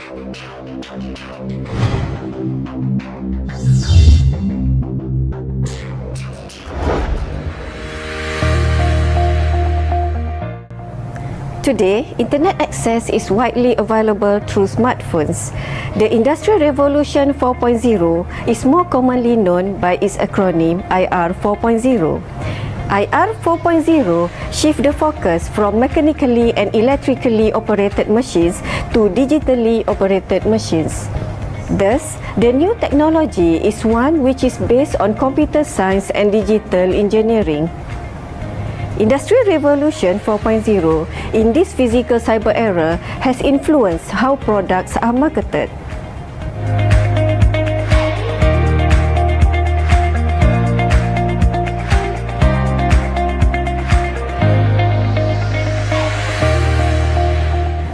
Today, internet access is widely available through smartphones. The Industrial Revolution 4.0 is more commonly known by its acronym IR4.0. IR4.0 shifts the focus from mechanically and electrically operated machines to digitally operated machines. Thus, the new technology is one which is based on computer science and digital engineering. Industrial Revolution 4.0 in this physical cyber era has influenced how products are marketed.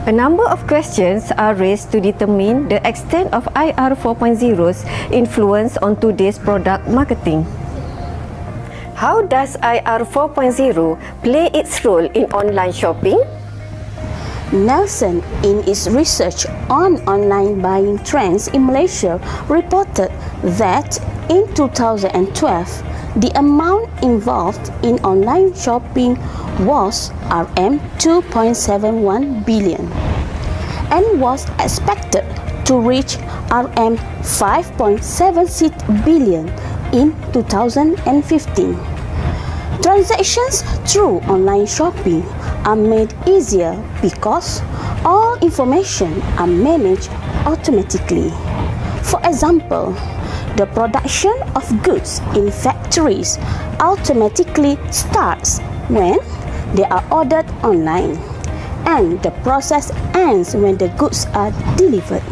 A number of questions are raised to determine the extent of IR 4.0's influence on today's product marketing. How does IR 4.0 play its role in online shopping? Nelson, in its research on online buying trends in Malaysia, reported that in 2012, the amount involved in online shopping was RM 2.71 billion and was expected to reach RM 5.76 billion in 2015. Transactions through online shopping are made easier because all information are managed automatically. For example, the production of goods in factories automatically starts when they are ordered online, and the process ends when the goods are delivered.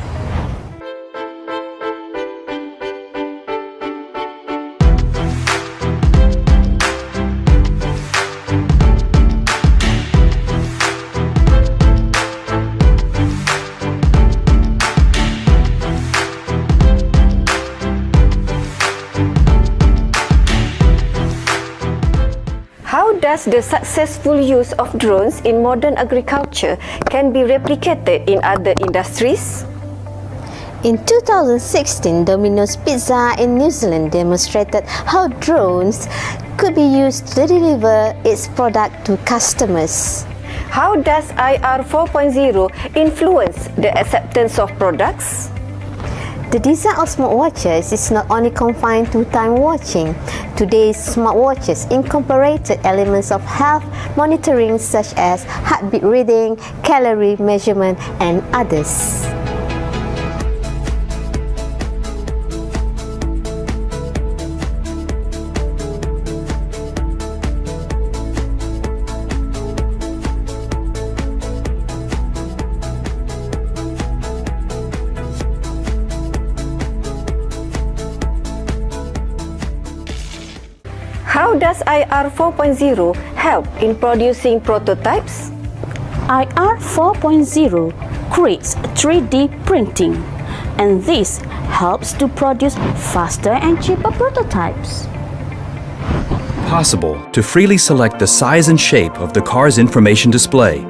How does the successful use of drones in modern agriculture can be replicated in other industries? In 2016, Domino's Pizza in New Zealand demonstrated how drones could be used to deliver its product to customers. How does IR 4.0 influence the acceptance of products? The design of smartwatches is not only confined to time watching. Today's smartwatches incorporated elements of health monitoring such as heartbeat reading, calorie measurement, and others. How does IR 4.0 help in producing prototypes? IR 4.0 creates 3D printing, and this helps to produce faster and cheaper prototypes. Possible to freely select the size and shape of the car's information display.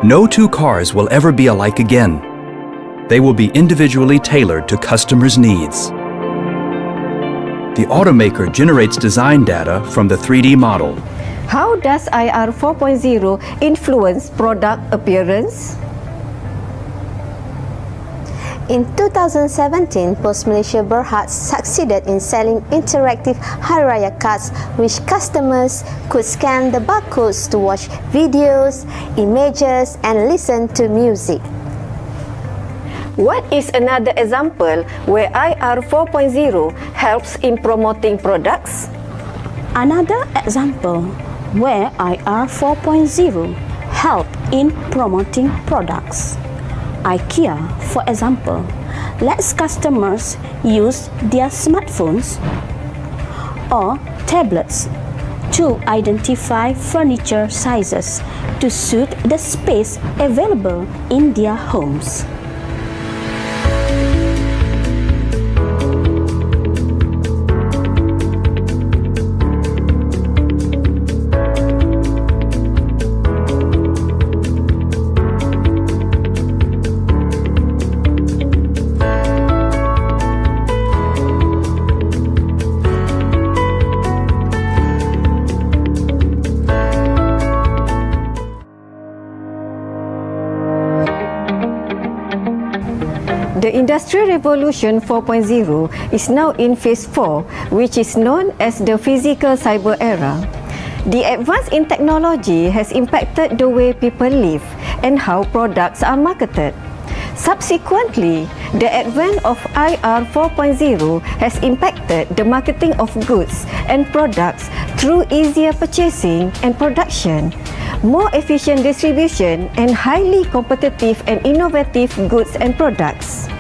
No two cars will ever be alike again. They will be individually tailored to customers' needs. The automaker generates design data from the 3D model. How does IR 4.0 influence product appearance? In 2017, Pos Malaysia Berhad succeeded in selling interactive Hari Raya cards, which customers could scan the barcodes to watch videos, images, and listen to music. What is another example where IR 4.0 helps in promoting products? Another example where IR 4.0 help in promoting products. IKEA, for example, lets customers use their smartphones or tablets to identify furniture sizes to suit the space available in their homes. The Industrial Revolution 4.0 is now in phase 4, which is known as the physical cyber era. The advance in technology has impacted the way people live and how products are marketed. Subsequently, the advent of IR4.0 has impacted the marketing of goods and products through easier purchasing and production, more efficient distribution, and highly competitive and innovative goods and products.